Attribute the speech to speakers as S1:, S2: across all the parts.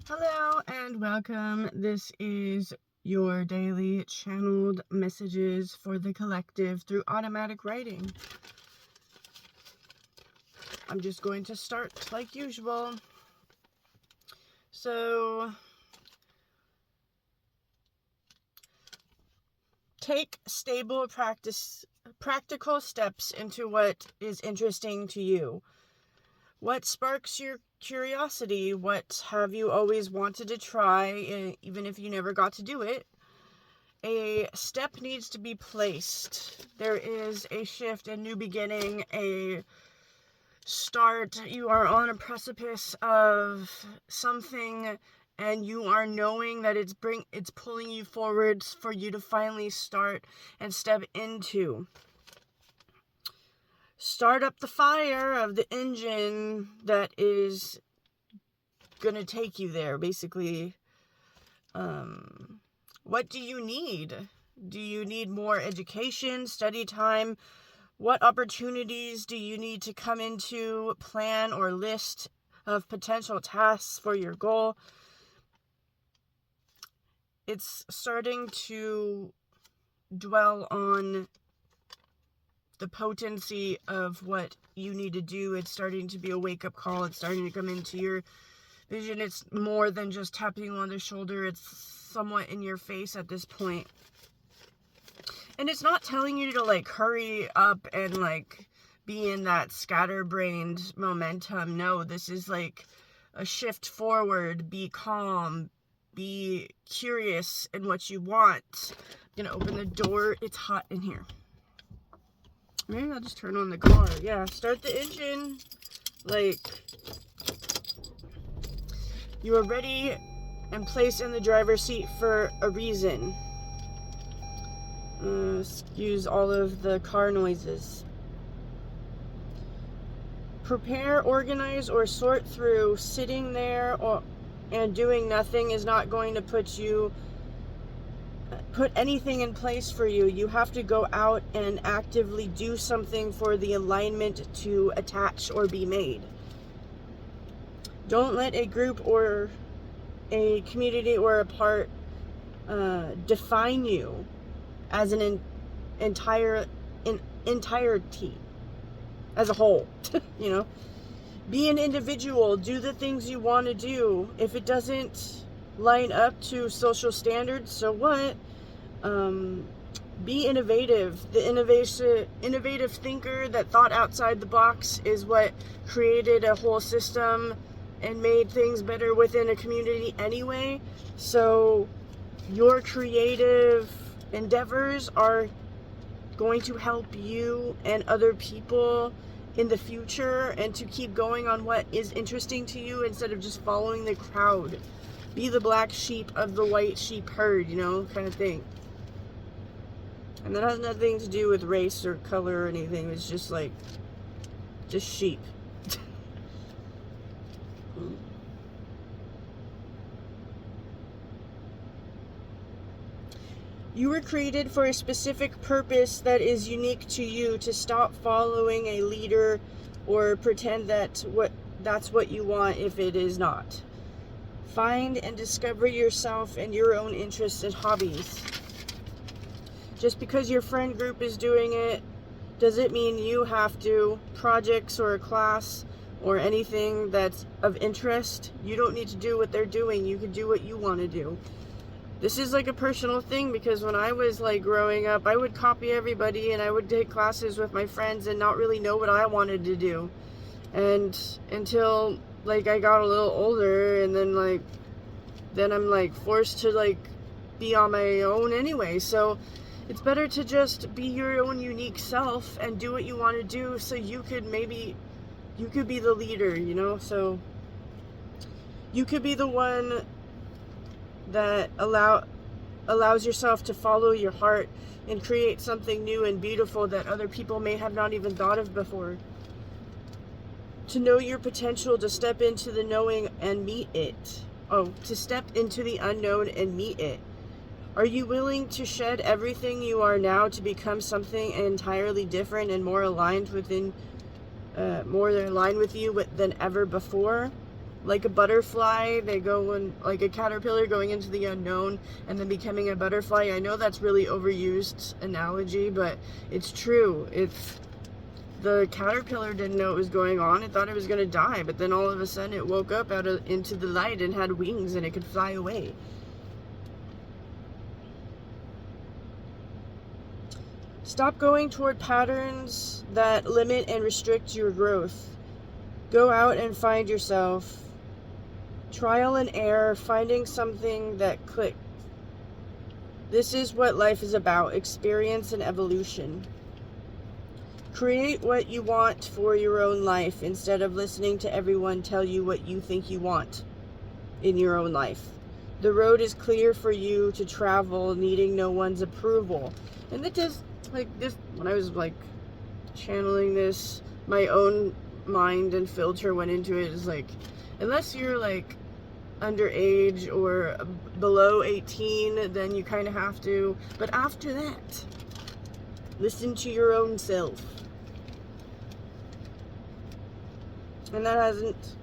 S1: Hello and welcome. This is your daily channeled messages for the collective through automatic writing. I'm just going to start like usual. So, take stable practical steps into what is interesting to you. What sparks your curiosity? What have you always wanted to try, even if you never got to do it? A step needs to be placed. There is a shift, a new beginning, a start. You are on a precipice of something, and you are knowing that it's pulling you forward for you to finally start and step into. Start up the fire of the engine that is gonna take you there, basically. What do you need? Do you need more education, study time? What opportunities do you need to come into, plan or list of potential tasks for your goal? It's starting to dwell on the potency of what you need to do. It's starting to be a wake-up call. It's starting to come into your vision. It's more than just tapping you on the shoulder. It's somewhat in your face at this point. And it's not telling you to like hurry up and like be in that scatterbrained momentum. No, this is like a shift forward. Be calm. Be curious in what you want. I'm gonna open the door. It's hot in here. Maybe I'll just turn on the car. Yeah, start the engine. Like, you are ready and placed in the driver's seat for a reason. Excuse all of the car noises. Prepare, organize, or sort through. Sitting there and doing nothing is not going to put anything in place for you. You have to go out and actively do something for the alignment to attach or be made. Don't let a group or a community or a part define you as an entirety, as a whole. Be an individual. Do the things you want to do. If it doesn't line up to social standards, so what? Be innovative. The innovative thinker that thought outside the box is what created a whole system and made things better within a community anyway. So your creative endeavors are going to help you and other people in the future, and to keep going on what is interesting to you instead of just following the crowd. Be the black sheep of the white sheep herd, kind of thing. And that has nothing to do with race or color or anything. It's just like, just sheep. You were created for a specific purpose that is unique to you. To stop following a leader or pretend that's what you want if it is not. Find and discover yourself and your own interests and hobbies. Just because your friend group is doing it doesn't mean you have to. Projects or a class or anything that's of interest, you don't need to do what they're doing. You can do what you want to do. This is like a personal thing, because when I was like growing up, I would copy everybody and I would take classes with my friends and not really know what I wanted to do. And until like I got a little older, and then I'm like forced to like be on my own anyway. So it's better to just be your own unique self and do what you want to do, so you could be the leader, so you could be the one that allows yourself to follow your heart and create something new and beautiful that other people may have not even thought of before. To know your potential, to step into the knowing and meet it. To step into the unknown and meet it. Are you willing to shed everything you are now to become something entirely different and more aligned with you than ever before? like a butterfly, they go in, like a caterpillar going into the unknown and then becoming a butterfly. I know that's really overused analogy, but it's true. It's the caterpillar didn't know what was going on. It thought it was going to die, but then all of a sudden it woke up into the light and had wings and it could fly away. Stop going toward patterns that limit and restrict your growth. Go out and find yourself. Trial and error, finding something that clicks. This is what life is about, experience and evolution. Create what you want for your own life instead of listening to everyone tell you what you think you want in your own life. The road is clear for you to travel, needing no one's approval. And that just, like, this, when I was, like, channeling this, my own mind and filter went into it. Is like, unless you're, like, underage or below 18, then you kind of have to. But after that, listen to your own self. And that hasn't.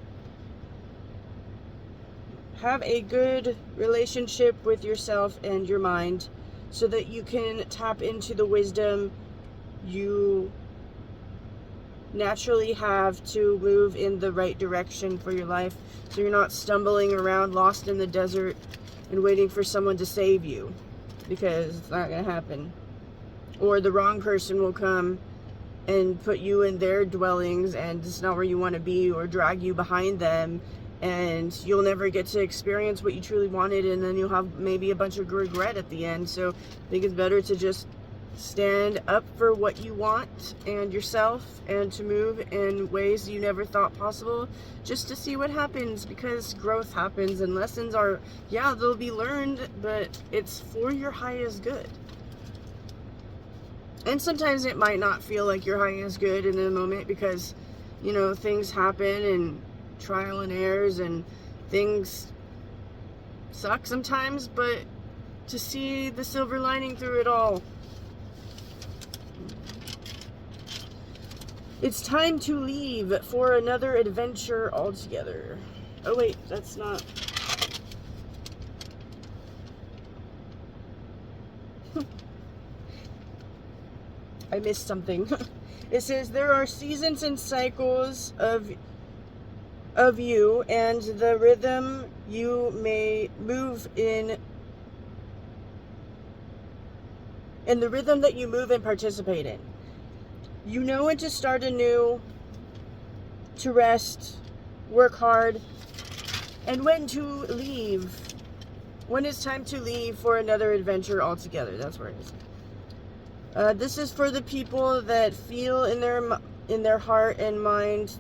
S1: Have a good relationship with yourself and your mind so that you can tap into the wisdom you naturally have to move in the right direction for your life, so you're not stumbling around lost in the desert and waiting for someone to save you, because it's not going to happen. Or the wrong person will come and put you in their dwellings and it's not where you want to be, or drag you behind them, and you'll never get to experience what you truly wanted, and then you'll have maybe a bunch of regret at the end. So I think it's better to just stand up for what you want and yourself, and to move in ways you never thought possible, just to see what happens, because growth happens and lessons are, yeah, they'll be learned, but it's for your highest good. And sometimes it might not feel like your highest good in the moment, because, you know, things happen and trial and errors and things suck sometimes, but to see the silver lining through it all. It's time to leave for another adventure altogether. Oh wait, that's not. I missed something. It says there are seasons and cycles of you and the rhythm you may move in, and the rhythm that you move and participate in. You know when to start anew, to rest, work hard, and when to leave. When it's time to leave for another adventure altogether. That's where it is. This is for the people that feel in their heart and mind,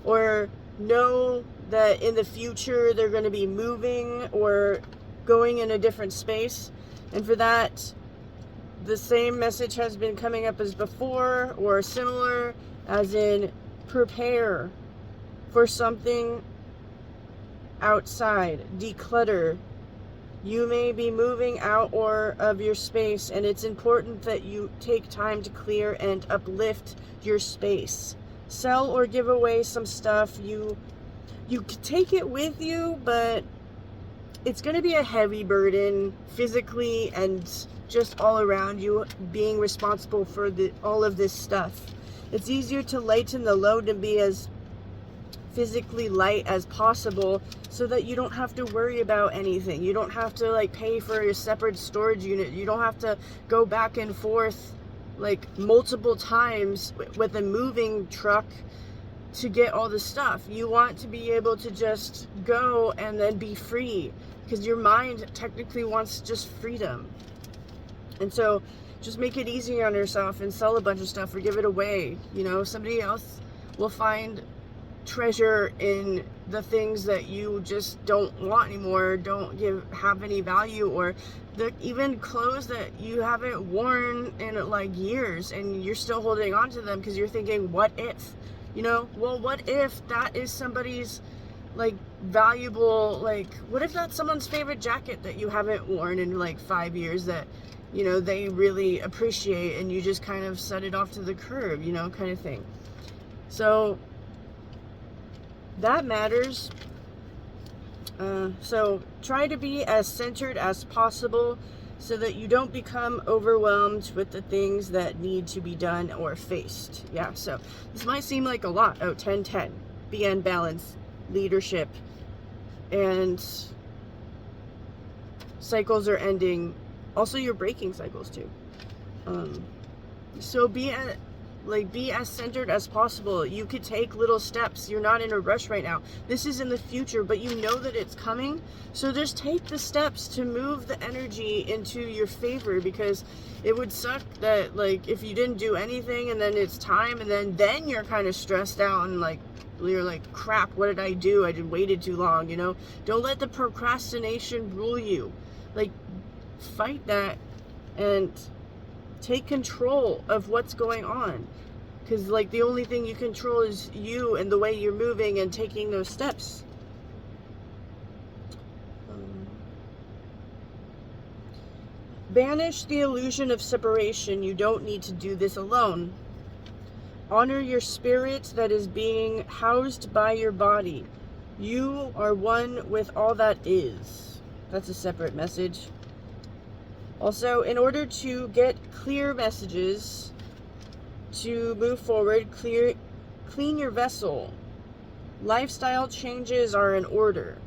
S1: or know that in the future they're going to be moving or going in a different space. And for that, the same message has been coming up as before, or similar, as in prepare for something outside, declutter. You may be moving out or of your space, and it's important that you take time to clear and uplift your space. Sell or give away some stuff. You can take it with you, but it's going to be a heavy burden physically and just all around you, being responsible for all of this stuff. It's easier to lighten the load and be as physically light as possible, so that you don't have to worry about anything. You don't have to like pay for a separate storage unit. You don't have to go back and forth like multiple times with a moving truck to get all the stuff. You want to be able to just go and then be free, because your mind technically wants just freedom. And so just make it easier on yourself and sell a bunch of stuff or give it away. You know, somebody else will find treasure in the things that you just don't want anymore, don't have any value, or even clothes that you haven't worn in like years and you're still holding on to them because you're thinking, what if? You know, well, what if that is somebody's like valuable, like what if that's someone's favorite jacket that you haven't worn in like 5 years that, you know, they really appreciate, and you just kind of set it off to the curb, you know, kind of thing. So that matters. So try to be as centered as possible so that you don't become overwhelmed with the things that need to be done or faced. Yeah, so this might seem like a lot. Oh, 10-10. Be in balance, leadership, and cycles are ending. Also, you're breaking cycles too. So be as centered as possible. You could take little steps. You're not in a rush right now. This is in the future, but you know that it's coming. So just take the steps to move the energy into your favor, because it would suck that, like, if you didn't do anything and then it's time and then you're kind of stressed out and like you're like, crap, what did I do? I waited too long, you know? Don't let the procrastination rule you. Like, fight that and take control of what's going on, because like the only thing you control is you and the way you're moving and taking those steps. Banish the illusion of separation. You don't need to do this alone. Honor your spirit that is being housed by your body. You are one with all that is. That's a separate message. Also, in order to get clear messages to move forward, clean your vessel. Lifestyle changes are in order.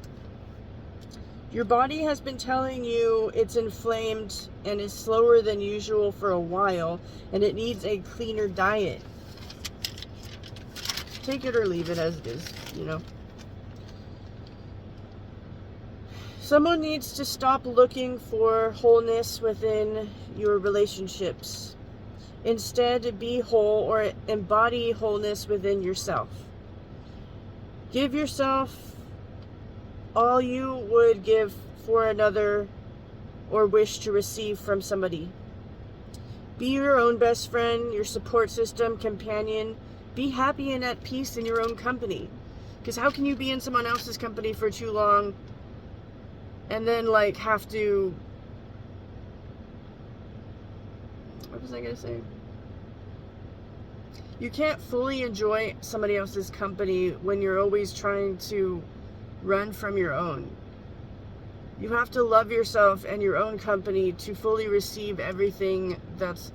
S1: Your body has been telling you it's inflamed and is slower than usual for a while, and it needs a cleaner diet. Take it or leave it as it is, you know. Someone needs to stop looking for wholeness within your relationships. Instead, be whole or embody wholeness within yourself. Give yourself all you would give for another or wish to receive from somebody. Be your own best friend, your support system, companion. Be happy and at peace in your own company. Because how can you be in someone else's company for too long and then like have to, what was I gonna say? You can't fully enjoy somebody else's company when you're always trying to run from your own. You have to love yourself and your own company to fully receive everything that's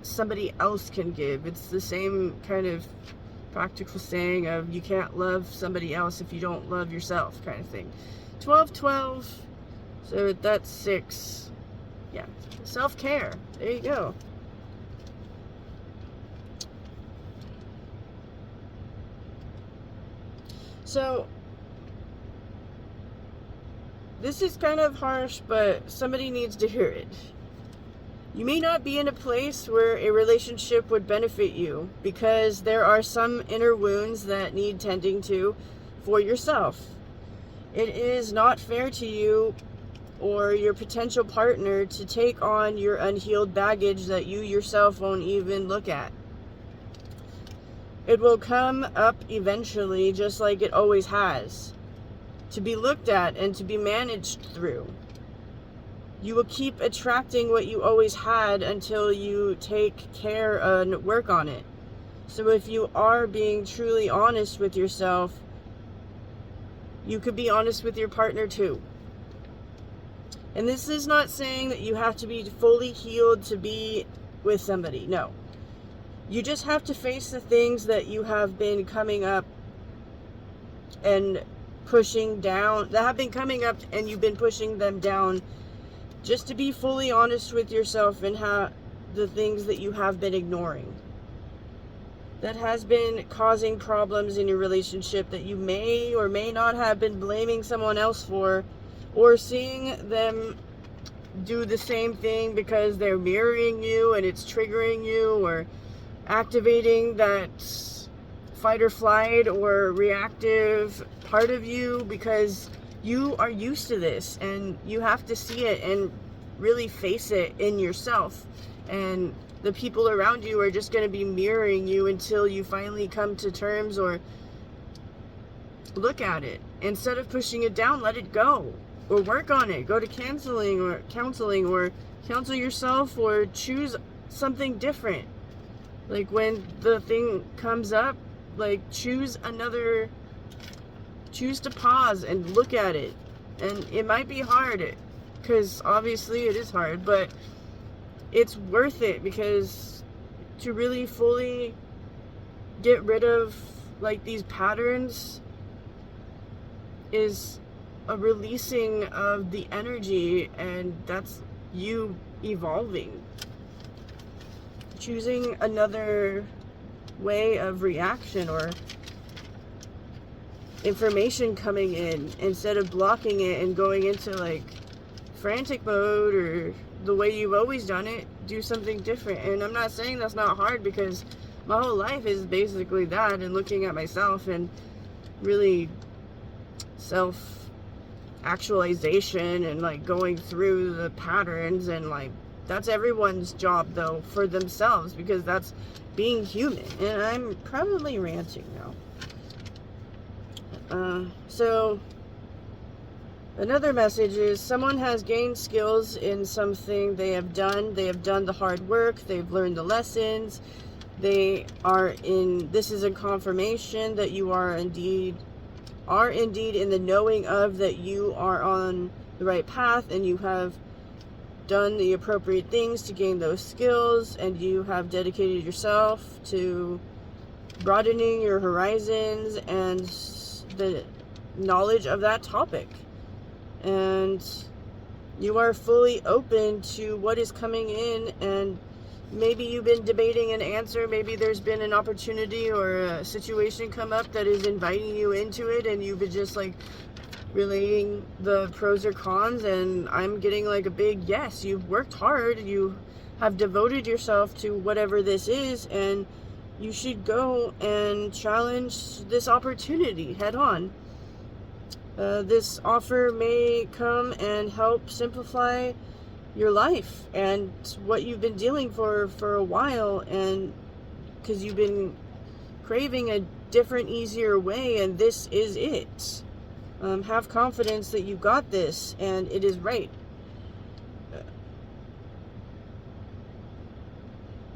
S1: somebody else can give. It's the same kind of practical saying of you can't love somebody else if you don't love yourself, kind of thing. 12-12, so that's 6. Yeah, self-care. There you go. So this is kind of harsh, but somebody needs to hear it. You may not be in a place where a relationship would benefit you because there are some inner wounds that need tending to for yourself. It is not fair to you or your potential partner to take on your unhealed baggage that you yourself won't even look at. It will come up eventually, just like it always has, to be looked at and to be managed through. You will keep attracting what you always had until you take care and work on it. So if you are being truly honest with yourself, you could be honest with your partner too. And this is not saying that you have to be fully healed to be with somebody. No. You just have to face the things that you have been coming up and pushing down, that have been coming up and you've been pushing them down, just to be fully honest with yourself and how the things that you have been ignoring that has been causing problems in your relationship that you may or may not have been blaming someone else for, or seeing them do the same thing because they're mirroring you and it's triggering you, or activating that fight or flight or reactive part of you because you are used to this, and you have to see it and really face it in yourself. And the people around you are just going to be mirroring you until you finally come to terms or look at it. Instead of pushing it down, let it go, or work on it. Go to counseling or counsel yourself, or choose something different. Like when the thing comes up, like choose another choose to pause and look at it. And it might be hard, because obviously it is hard, but it's worth it, because to really fully get rid of like these patterns is a releasing of the energy, and that's you evolving, choosing another way of reaction or information coming in, instead of blocking it and going into like frantic mode or the way you've always done it. Do something different. And I'm not saying that's not hard, because my whole life is basically that, and looking at myself and really self actualization and like going through the patterns, and like that's everyone's job though, for themselves, because that's being human. And I'm probably ranting now. So another message is, someone has gained skills in something they have done the hard work, they've learned the lessons, this is a confirmation that you are indeed in the knowing of that you are on the right path, and you have done the appropriate things to gain those skills, and you have dedicated yourself to broadening your horizons and the knowledge of that topic. And you are fully open to what is coming in, and maybe you've been debating an answer, maybe there's been an opportunity or a situation come up that is inviting you into it, and you've been just like relating the pros or cons, and I'm getting like a big yes. You've worked hard, you have devoted yourself to whatever this is, and you should go and challenge this opportunity head on. This offer may come and help simplify your life and what you've been dealing for a while, and because you've been craving a different, easier way, and this is it. Have confidence that you got this, and it is right.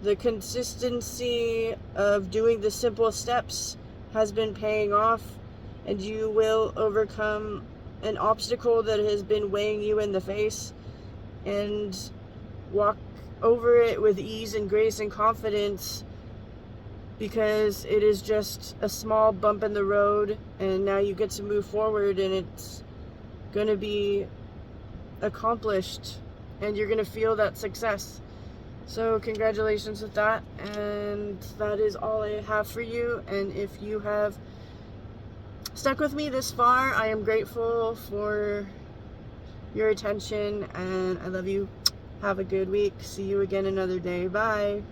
S1: The consistency of doing the simple steps has been paying off, and you will overcome an obstacle that has been weighing you in the face, and walk over it with ease and grace and confidence, because it is just a small bump in the road, and now you get to move forward, and it's going to be accomplished, and you're going to feel that success. So congratulations with that, and that is all I have for you. And if you have stuck with me this far, I am grateful for your attention, and I love you. Have a good week. See you again another day. Bye.